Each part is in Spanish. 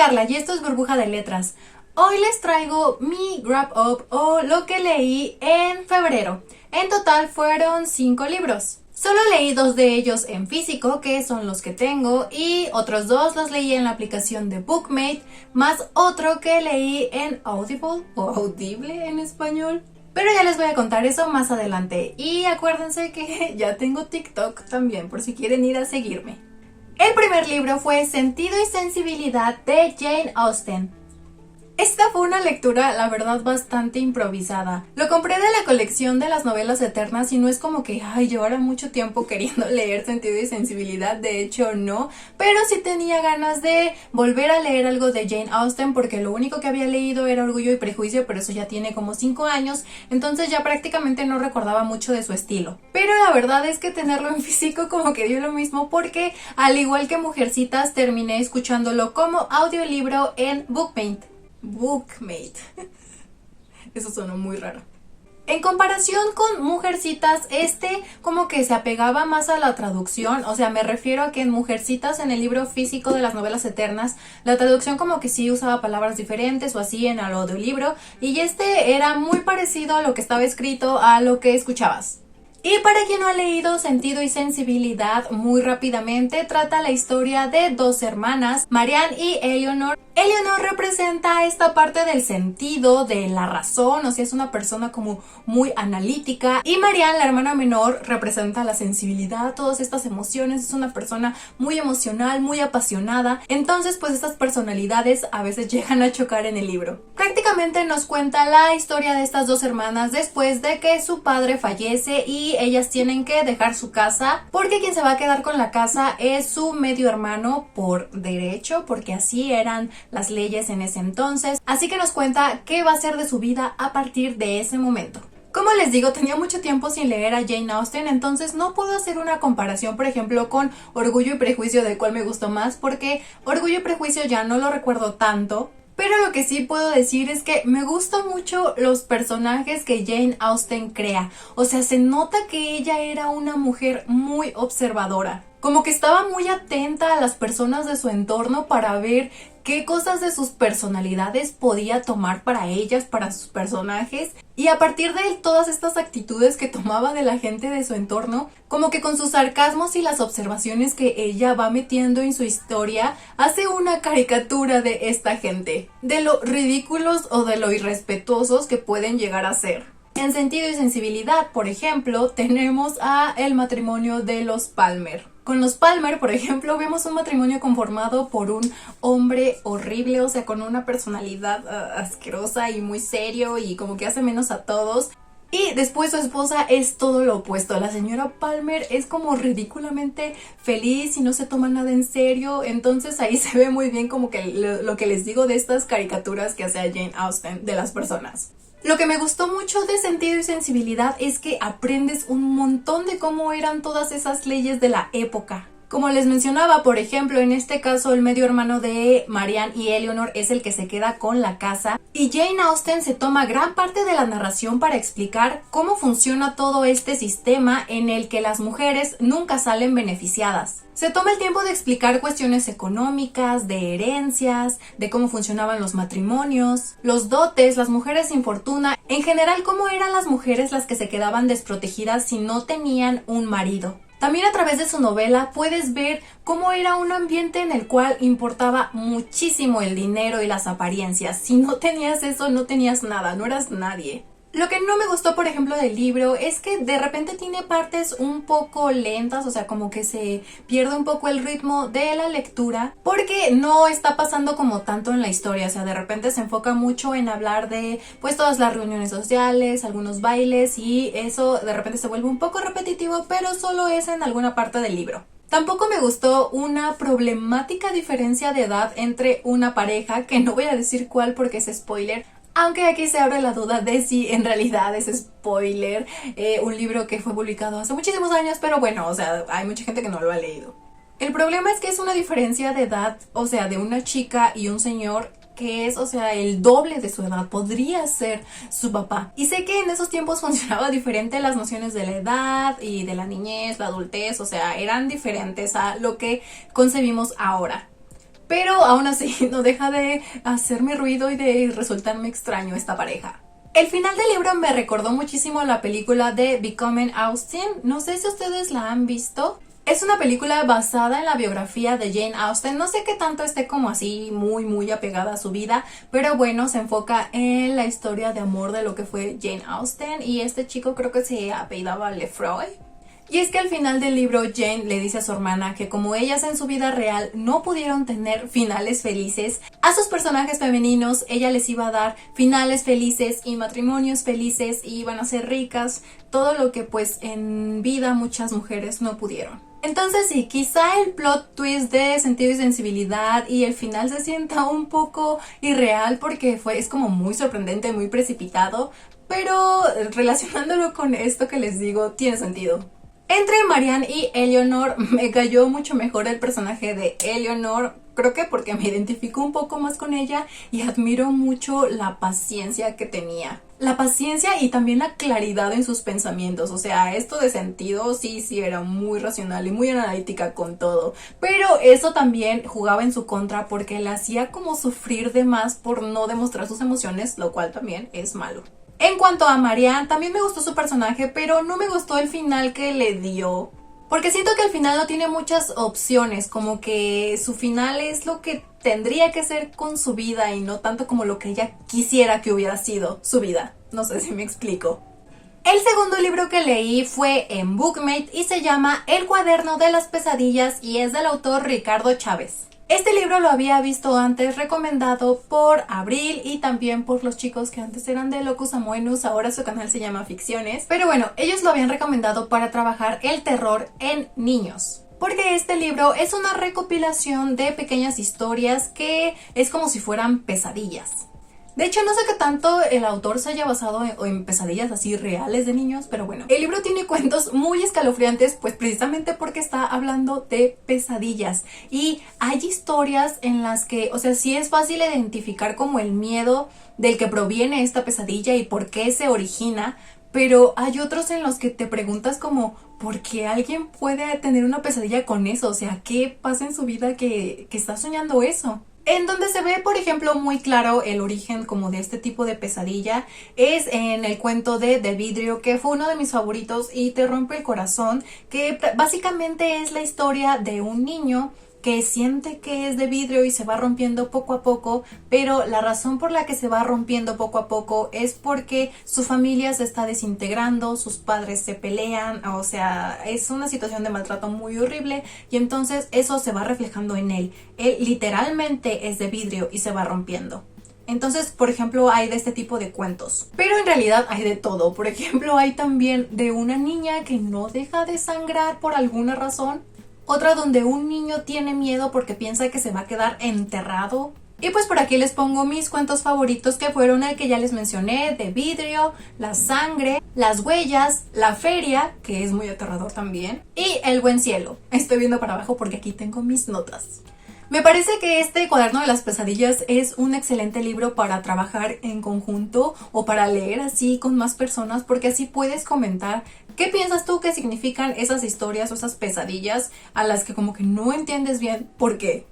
Carla y esto es Burbuja de Letras. Hoy les traigo mi wrap up o lo que leí en febrero. En total fueron 5 libros. Solo leí 2 de ellos en físico, que son los que tengo, y otros 2 los leí en la aplicación de Bookmate, más otro que leí en Audible o Audible en español. Pero ya les voy a contar eso más adelante. Y acuérdense que ya tengo TikTok también, por si quieren ir a seguirme. El primer libro fue Sentido y Sensibilidad de Jane Austen. Esta fue una lectura, la verdad, bastante improvisada. Lo compré de la colección de las novelas eternas y no es como que, llevara mucho tiempo queriendo leer Sentido y Sensibilidad, de hecho no, pero sí tenía ganas de volver a leer algo de Jane Austen porque lo único que había leído era Orgullo y Prejuicio, pero eso ya tiene como 5 años, entonces ya prácticamente no recordaba mucho de su estilo. Pero la verdad es que tenerlo en físico como que dio lo mismo porque, al igual que Mujercitas, terminé escuchándolo como audiolibro en Bookmate. Eso sonó muy raro. En comparación con Mujercitas, como que se apegaba más a la traducción, o sea, me refiero a que en Mujercitas, en el libro físico de las novelas eternas, la traducción como que sí usaba palabras diferentes o así en el audiolibro, y era muy parecido a lo que estaba escrito a lo que escuchabas. Y para quien no ha leído Sentido y Sensibilidad, muy rápidamente trata la historia de 2 hermanas, Marianne y Eleanor. Eleanor representa esta parte del sentido, de la razón, o sea, es una persona como muy analítica. Y Marianne, la hermana menor, representa la sensibilidad, todas estas emociones, es una persona muy emocional, muy apasionada. Entonces, pues estas personalidades a veces llegan a chocar en el libro. Prácticamente nos cuenta la historia de estas 2 hermanas después de que su padre fallece y ellas tienen que dejar su casa porque quien se va a quedar con la casa es su medio hermano por derecho, porque así eran las leyes en ese entonces. Así que nos cuenta qué va a ser de su vida a partir de ese momento. Como les digo, tenía mucho tiempo sin leer a Jane Austen, entonces no puedo hacer una comparación, por ejemplo, con Orgullo y Prejuicio de cuál me gustó más, porque Orgullo y Prejuicio ya no lo recuerdo tanto. Pero lo que sí puedo decir es que me gustan mucho los personajes que Jane Austen crea. O sea, se nota que ella era una mujer muy observadora. Como que estaba muy atenta a las personas de su entorno para ver qué cosas de sus personalidades podía tomar para ellas, para sus personajes. Y a partir de todas estas actitudes que tomaba de la gente de su entorno, como que con sus sarcasmos y las observaciones que ella va metiendo en su historia, hace una caricatura de esta gente, de lo ridículos o de lo irrespetuosos que pueden llegar a ser. En Sentido y Sensibilidad, por ejemplo, tenemos a el matrimonio de los Palmer. Con los Palmer, por ejemplo, vemos un matrimonio conformado por un hombre horrible, o sea, con una personalidad asquerosa y muy serio y como que hace menos a todos. Y después su esposa es todo lo opuesto. La señora Palmer es como ridículamente feliz y no se toma nada en serio. Entonces ahí se ve muy bien como que lo que les digo de estas caricaturas que hace Jane Austen de las personas. Lo que me gustó mucho de Sentido y Sensibilidad es que aprendes un montón de cómo eran todas esas leyes de la época. Como les mencionaba, por ejemplo, en este caso el medio hermano de Marianne y Eleanor es el que se queda con la casa y Jane Austen se toma gran parte de la narración para explicar cómo funciona todo este sistema en el que las mujeres nunca salen beneficiadas. Se toma el tiempo de explicar cuestiones económicas, de herencias, de cómo funcionaban los matrimonios, los dotes, las mujeres sin fortuna, en general cómo eran las mujeres las que se quedaban desprotegidas si no tenían un marido. También a través de su novela puedes ver cómo era un ambiente en el cual importaba muchísimo el dinero y las apariencias. Si no tenías eso, no tenías nada, no eras nadie. Lo que no me gustó, por ejemplo, del libro es que de repente tiene partes un poco lentas, o sea, como que se pierde un poco el ritmo de la lectura porque no está pasando como tanto en la historia, o sea, de repente se enfoca mucho en hablar de pues todas las reuniones sociales, algunos bailes y eso de repente se vuelve un poco repetitivo, pero solo es en alguna parte del libro. Tampoco me gustó una problemática diferencia de edad entre una pareja, que no voy a decir cuál porque es spoiler, aunque aquí se abre la duda de si en realidad es spoiler, un libro que fue publicado hace muchísimos años, pero bueno, o sea, hay mucha gente que no lo ha leído. El problema es que es una diferencia de edad, o sea, de una chica y un señor que es, o sea, el doble de su edad, podría ser su papá. Y sé que en esos tiempos funcionaba diferente las nociones de la edad y de la niñez, la adultez, o sea, eran diferentes a lo que concebimos ahora. pero aún así no deja de hacerme ruido y de resultarme extraño esta pareja. El final del libro me recordó muchísimo a la película de Becoming Austin, no sé si ustedes la han visto. Es una película basada en la biografía de Jane Austen, no sé qué tanto esté como así muy apegada a su vida, pero bueno, se enfoca en la historia de amor de lo que fue Jane Austen y este chico creo que se apellidaba Lefroy. Y es que al final del libro Jane le dice a su hermana que como ellas en su vida real no pudieron tener finales felices, a sus personajes femeninos ella les iba a dar finales felices y matrimonios felices y iban a ser ricas, todo lo que pues en vida muchas mujeres no pudieron. Entonces sí, quizá el plot twist de Sentido y Sensibilidad y el final se sienta un poco irreal porque es como muy sorprendente, muy precipitado, pero relacionándolo con esto que les digo, tiene sentido. Entre Marianne y Eleanor me cayó mucho mejor el personaje de Eleanor, creo que porque me identifico un poco más con ella y admiro mucho la paciencia que tenía. La paciencia y también la claridad en sus pensamientos, o sea, esto de sentido sí era muy racional y muy analítica con todo, pero eso también jugaba en su contra porque la hacía como sufrir de más por no demostrar sus emociones, lo cual también es malo. En cuanto a Marianne, también me gustó su personaje, pero no me gustó el final que le dio. Porque siento que al final no tiene muchas opciones, como que su final es lo que tendría que ser con su vida y no tanto como lo que ella quisiera que hubiera sido su vida. No sé si me explico. El segundo libro que leí fue en Bookmate y se llama El cuaderno de las pesadillas y es del autor Ricardo Chávez. Este libro lo había visto antes recomendado por Abril y también por los chicos que antes eran de Locus Amoenus, ahora su canal se llama Ficciones. Pero bueno, ellos lo habían recomendado para trabajar el terror en niños. Porque este libro es una recopilación de pequeñas historias que es como si fueran pesadillas. De hecho, no sé qué tanto el autor se haya basado en pesadillas así reales de niños, pero bueno. El libro tiene cuentos muy escalofriantes, pues precisamente porque está hablando de pesadillas. Y hay historias en las que, o sea, sí es fácil identificar como el miedo del que proviene esta pesadilla y por qué se origina, pero hay otros en los que te preguntas como, ¿por qué alguien puede tener una pesadilla con eso? O sea, ¿qué pasa en su vida que está soñando eso? En donde se ve, por ejemplo, muy claro el origen como de este tipo de pesadilla es en el cuento de Vidrio, que fue uno de mis favoritos y te rompe el corazón, que básicamente es la historia de un niño que siente que es de vidrio y se va rompiendo poco a poco, pero la razón por la que se va rompiendo poco a poco es porque su familia se está desintegrando, sus padres se pelean, o sea, es una situación de maltrato muy horrible y entonces eso se va reflejando en él. Él literalmente es de vidrio y se va rompiendo. Entonces, por ejemplo, hay de este tipo de cuentos. Pero en realidad hay de todo. Por ejemplo, hay también de una niña que no deja de sangrar por alguna razón. Otra donde un niño tiene miedo porque piensa que se va a quedar enterrado. Y pues por aquí les pongo mis cuentos favoritos que fueron el que ya les mencioné, de vidrio, la sangre, las huellas, la feria, que es muy aterrador también, y el buen cielo. Estoy viendo para abajo porque aquí tengo mis notas. Me parece que este cuaderno de las pesadillas es un excelente libro para trabajar en conjunto o para leer así con más personas porque así puedes comentar qué piensas tú que significan esas historias o esas pesadillas a las que como que no entiendes bien por qué.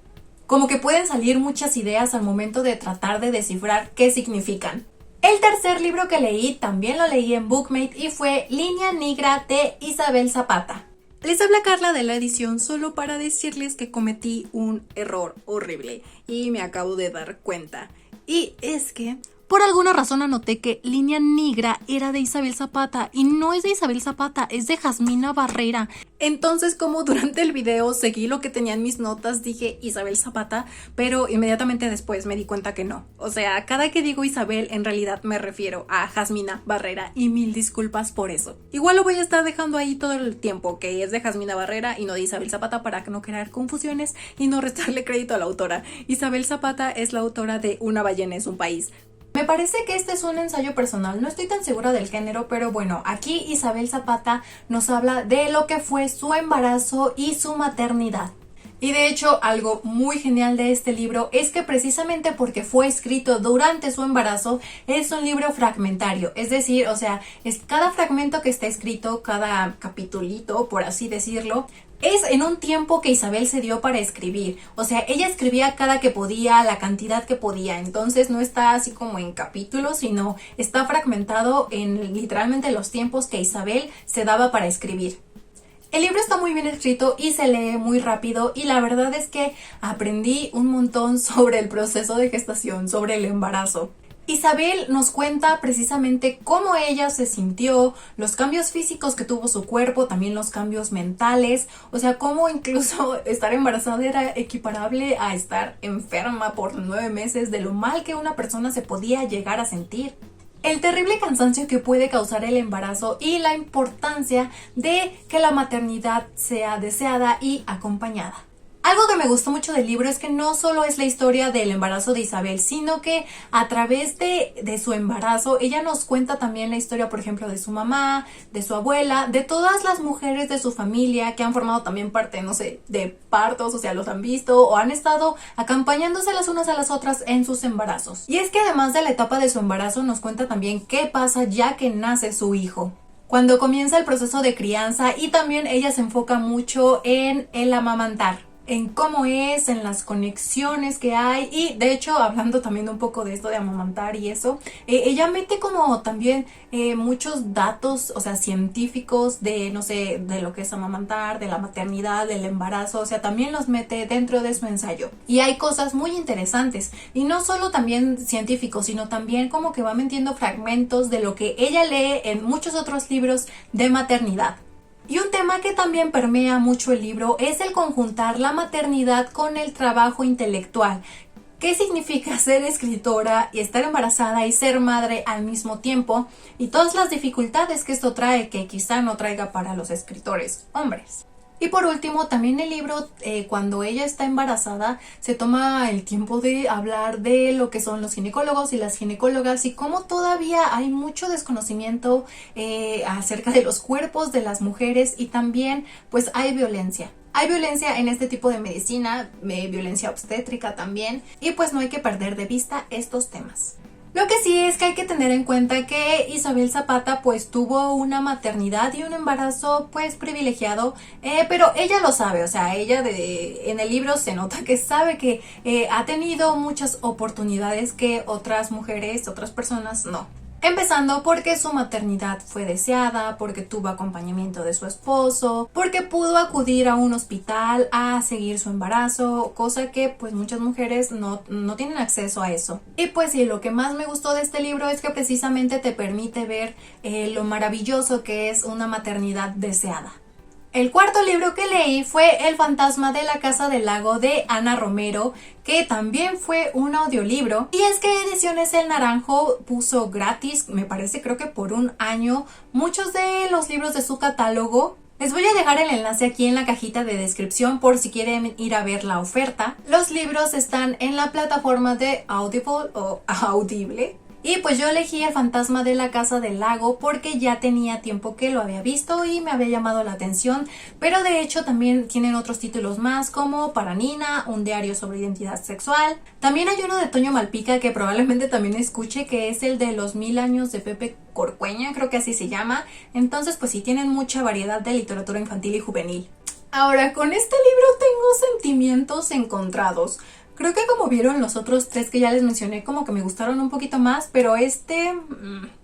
Como que pueden salir muchas ideas al momento de tratar de descifrar qué significan. El tercer libro que leí también lo leí en Bookmate y fue Línea Negra de Isabel Zapata. Les habla Carla de la edición solo para decirles que cometí un error horrible y me acabo de dar cuenta. Y es que por alguna razón anoté que Línea Negra era de Isabel Zapata y no es de Isabel Zapata, es de Jasmina Barrera. Entonces, como durante el video seguí lo que tenía en mis notas, dije Isabel Zapata, pero inmediatamente después me di cuenta que no. O sea, cada que digo Isabel, en realidad me refiero a Jasmina Barrera y mil disculpas por eso. Igual lo voy a estar dejando ahí todo el tiempo, que es de Jasmina Barrera y no de Isabel Zapata para no crear confusiones y no restarle crédito a la autora. Isabel Zapata es la autora de Una ballena es un país. Me parece que este es un ensayo personal, no estoy tan segura del género, pero bueno, aquí Isabel Zapata nos habla de lo que fue su embarazo y su maternidad. Y de hecho, algo muy genial de este libro es que precisamente porque fue escrito durante su embarazo, es un libro fragmentario. Es decir, o sea, es cada fragmento que está escrito, cada capitulito, por así decirlo, es en un tiempo que Isabel se dio para escribir. O sea, ella escribía cada que podía, la cantidad que podía. Entonces no está así como en capítulos, sino está fragmentado en literalmente los tiempos que Isabel se daba para escribir. El libro está muy bien escrito y se lee muy rápido, y la verdad es que aprendí un montón sobre el proceso de gestación, sobre el embarazo. Isabel nos cuenta precisamente cómo ella se sintió, los cambios físicos que tuvo su cuerpo, también los cambios mentales, o sea, cómo incluso estar embarazada era equiparable a estar enferma por 9 meses, de lo mal que una persona se podía llegar a sentir. El terrible cansancio que puede causar el embarazo y la importancia de que la maternidad sea deseada y acompañada. Algo que me gustó mucho del libro es que no solo es la historia del embarazo de Isabel, sino que a través de su embarazo, ella nos cuenta también la historia, por ejemplo, de su mamá, de su abuela, de todas las mujeres de su familia que han formado también parte, no sé, de partos, o sea, los han visto o han estado acompañándose las unas a las otras en sus embarazos. Y es que además de la etapa de su embarazo, nos cuenta también qué pasa ya que nace su hijo, cuando comienza el proceso de crianza, y también ella se enfoca mucho en el amamantar, en cómo es, en las conexiones que hay. Y de hecho, hablando también un poco de esto de amamantar y eso, ella mete como también muchos datos, o sea, científicos de, no sé, de lo que es amamantar, de la maternidad, del embarazo, o sea, también los mete dentro de su ensayo. Y hay cosas muy interesantes, y no solo también científicos, sino también como que va metiendo fragmentos de lo que ella lee en muchos otros libros de maternidad. Y un tema que también permea mucho el libro es el conjuntar la maternidad con el trabajo intelectual. ¿Qué significa ser escritora y estar embarazada y ser madre al mismo tiempo? Y todas las dificultades que esto trae, que quizá no traiga para los escritores hombres. Y por último, también el libro, cuando ella está embarazada, se toma el tiempo de hablar de lo que son los ginecólogos y las ginecólogas, y cómo todavía hay mucho desconocimiento acerca de los cuerpos de las mujeres, y también pues hay violencia. Hay violencia en este tipo de medicina, violencia obstétrica también, y pues no hay que perder de vista estos temas. Lo que sí es que hay que tener en cuenta que Isabel Zapata pues tuvo una maternidad y un embarazo pues privilegiado, pero ella lo sabe, o sea, ella en el libro se nota que sabe que ha tenido muchas oportunidades que otras mujeres, otras personas no. Empezando porque su maternidad fue deseada, porque tuvo acompañamiento de su esposo, porque pudo acudir a un hospital a seguir su embarazo, cosa que pues muchas mujeres no tienen acceso a eso. Y pues sí, lo que más me gustó de este libro es que precisamente te permite ver lo maravilloso que es una maternidad deseada. El cuarto libro que leí fue El fantasma de la casa del lago de Ana Romero, que también fue un audiolibro. Y es que Ediciones El Naranjo puso gratis, me parece, creo que por 1 año, muchos de los libros de su catálogo. Les voy a dejar el enlace aquí en la cajita de descripción por si quieren ir a ver la oferta. Los libros están en la plataforma de Audible o Audible. Y pues yo elegí El fantasma de la casa del lago porque ya tenía tiempo que lo había visto y me había llamado la atención, pero de hecho también tienen otros títulos más, como Para Nina, un diario sobre identidad sexual. También hay uno de Toño Malpica que probablemente también escuche, que es el de Los 1000 años de Pepe Corcueña, creo que así se llama. Entonces pues sí, tienen mucha variedad de literatura infantil y juvenil. Ahora, con este libro tengo sentimientos encontrados. Creo que como vieron los otros 3 que ya les mencioné, como que me gustaron un poquito más, pero este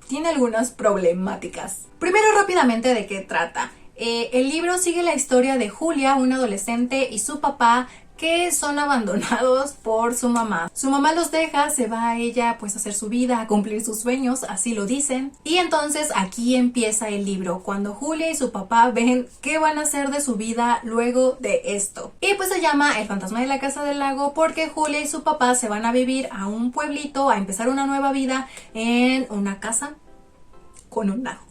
tiene algunas problemáticas. Primero, rápidamente, ¿de qué trata? El libro sigue la historia de Julia, una adolescente, y su papá, que son abandonados por su mamá. Su mamá los deja, se va a ella pues a hacer su vida, a cumplir sus sueños, así lo dicen. Y entonces aquí empieza el libro, cuando Julia y su papá ven qué van a hacer de su vida luego de esto. Y pues se llama El fantasma de la casa del lago porque Julia y su papá se van a vivir a un pueblito, a empezar una nueva vida en una casa con un lago.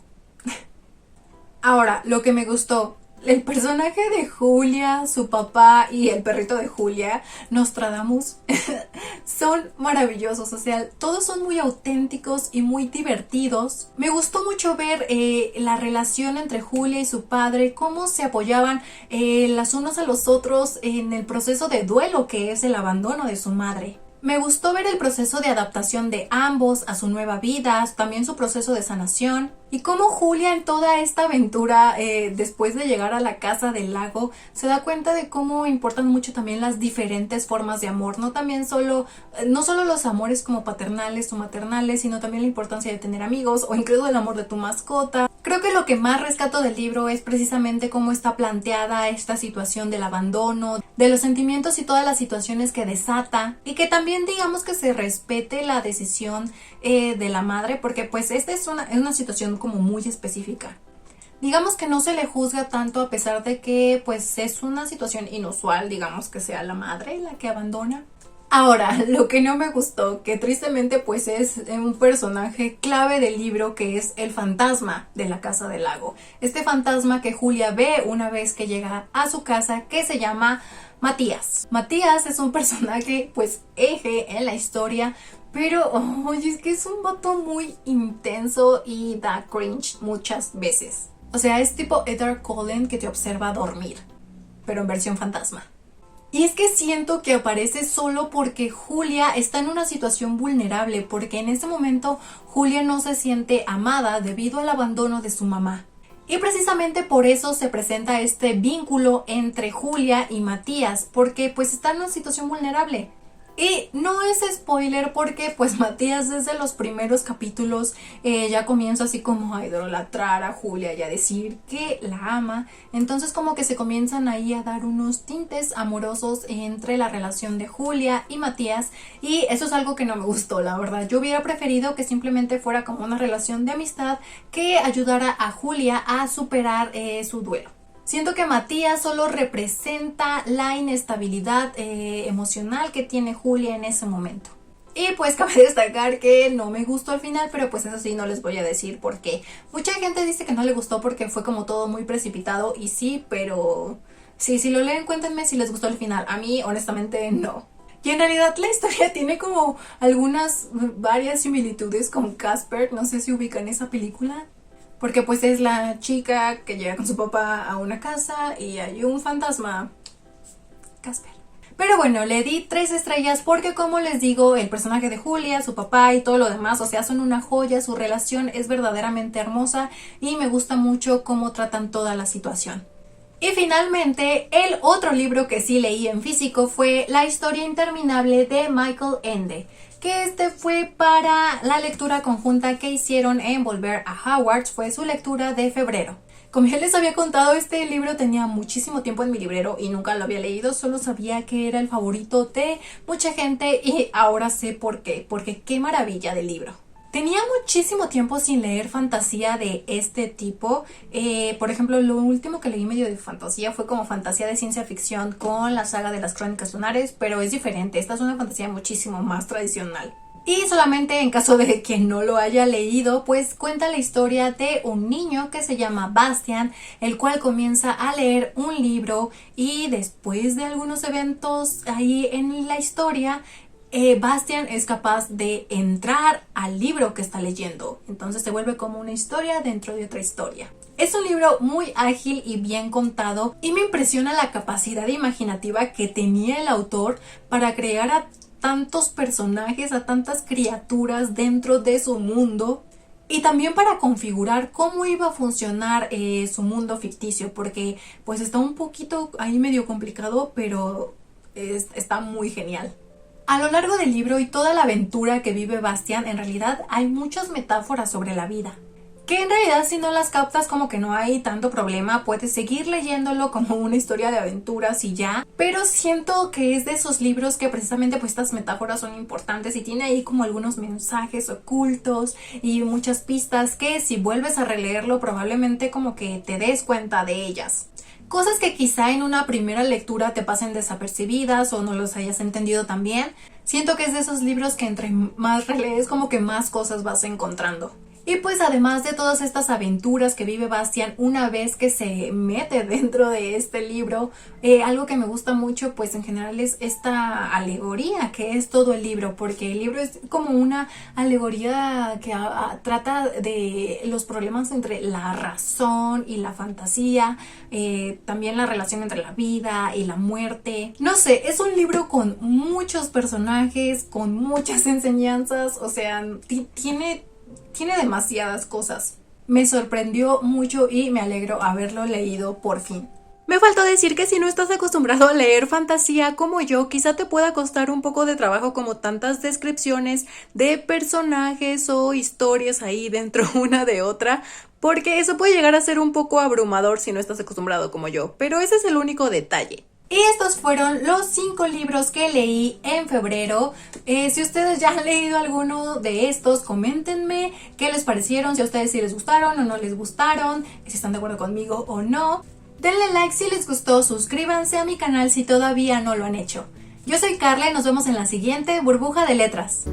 Ahora, lo que me gustó El personaje de Julia, su papá y el perrito de Julia, Nostradamus, son maravillosos. O sea, todos son muy auténticos y muy divertidos. Me gustó mucho ver la relación entre Julia y su padre, cómo se apoyaban las unos a los otros en el proceso de duelo que es el abandono de su madre. Me gustó ver el proceso de adaptación de ambos a su nueva vida, también su proceso de sanación y cómo Julia en toda esta aventura, después de llegar a la casa del lago, se da cuenta de cómo importan mucho también las diferentes formas de amor, no solo los amores como paternales o maternales, sino también la importancia de tener amigos o incluso el amor de tu mascota. Creo que lo que más rescato del libro es precisamente cómo está planteada esta situación del abandono, de los sentimientos y todas las situaciones que desata, y que también digamos que se respete la decisión de la madre, porque pues esta es una situación como muy específica. Digamos que no se le juzga tanto a pesar de que pues es una situación inusual, digamos que sea la madre la que abandona. Ahora, lo que no me gustó, que tristemente pues es un personaje clave del libro, que es el fantasma de la casa del lago. Este fantasma que Julia ve una vez que llega a su casa, que se llama Matías. Matías es un personaje pues eje en la historia, pero oye, es que es un vato muy intenso y da cringe muchas veces. O sea, es tipo Edward Cullen que te observa dormir, pero en versión fantasma. Y es que siento que aparece solo porque Julia está en una situación vulnerable, porque en ese momento Julia no se siente amada debido al abandono de su mamá. Y precisamente por eso se presenta este vínculo entre Julia y Matías, porque pues está en una situación vulnerable. Y no es spoiler porque pues Matías desde los primeros capítulos ya comienza así como a idolatrar a Julia y a decir que la ama. Entonces como que se comienzan ahí a dar unos tintes amorosos entre la relación de Julia y Matías, y eso es algo que no me gustó, la verdad. Yo hubiera preferido que simplemente fuera como una relación de amistad que ayudara a Julia a superar su duelo. Siento que Matías solo representa la inestabilidad emocional que tiene Julia en ese momento. Y pues cabe destacar que no me gustó al final, pero pues eso sí, no les voy a decir por qué. Mucha gente dice que no le gustó porque fue como todo muy precipitado, y sí, pero sí, si lo leen, cuéntenme si les gustó el final. A mí, honestamente, no. Y en realidad la historia tiene como varias similitudes con Casper. No sé si ubican esa película. Porque pues es la chica que llega con su papá a una casa y hay un fantasma. Casper. Pero bueno, le di 3 estrellas porque, como les digo, el personaje de Julia, su papá y todo lo demás, o sea, son una joya. Su relación es verdaderamente hermosa y me gusta mucho cómo tratan toda la situación. Y finalmente, el otro libro que sí leí en físico fue La historia interminable de Michael Ende, que este fue para la lectura conjunta que hicieron en Volver a Hogwarts. Fue su lectura de febrero. Como ya les había contado, este libro tenía muchísimo tiempo en mi librero y nunca lo había leído, solo sabía que era el favorito de mucha gente y ahora sé por qué, porque qué maravilla de libro. Tenía muchísimo tiempo sin leer fantasía de este tipo. Por ejemplo, lo último que leí medio de fantasía fue como fantasía de ciencia ficción con la saga de las Crónicas Lunares, pero es diferente. Esta es una fantasía muchísimo más tradicional. Y solamente en caso de que no lo haya leído, pues cuenta la historia de un niño que se llama Bastian, el cual comienza a leer un libro y después de algunos eventos ahí en la historia, Bastian es capaz de entrar al libro que está leyendo. Entonces se vuelve como una historia dentro de otra historia. Es un libro muy ágil y bien contado, y me impresiona la capacidad imaginativa que tenía el autor para crear a tantos personajes, a tantas criaturas dentro de su mundo, y también para configurar cómo iba a funcionar su mundo ficticio, porque pues está un poquito ahí medio complicado, pero está muy genial. A lo largo del libro y toda la aventura que vive Bastian, en realidad hay muchas metáforas sobre la vida, que en realidad si no las captas como que no hay tanto problema, puedes seguir leyéndolo como una historia de aventuras y ya, pero siento que es de esos libros que precisamente pues estas metáforas son importantes y tiene ahí como algunos mensajes ocultos y muchas pistas que si vuelves a releerlo probablemente como que te des cuenta de ellas. Cosas que quizá en una primera lectura te pasen desapercibidas o no los hayas entendido tan bien. Siento que es de esos libros que entre más relees como que más cosas vas encontrando. Y pues además de todas estas aventuras que vive Bastian una vez que se mete dentro de este libro, algo que me gusta mucho pues en general es esta alegoría que es todo el libro, porque el libro es como una alegoría que trata de los problemas entre la razón y la fantasía, también la relación entre la vida y la muerte. No sé, es un libro con muchos personajes, con muchas enseñanzas, o sea, tiene demasiadas cosas. Me sorprendió mucho y me alegro haberlo leído por fin. Me faltó decir que si no estás acostumbrado a leer fantasía como yo, quizá te pueda costar un poco de trabajo como tantas descripciones de personajes o historias ahí dentro una de otra, porque eso puede llegar a ser un poco abrumador si no estás acostumbrado como yo, pero ese es el único detalle. Y estos fueron los 5 libros que leí en febrero. Si ustedes ya han leído alguno de estos, coméntenme qué les parecieron, si a ustedes sí les gustaron o no les gustaron, si están de acuerdo conmigo o no. Denle like si les gustó, suscríbanse a mi canal si todavía no lo han hecho. Yo soy Carla y nos vemos en la siguiente Burbuja de Letras.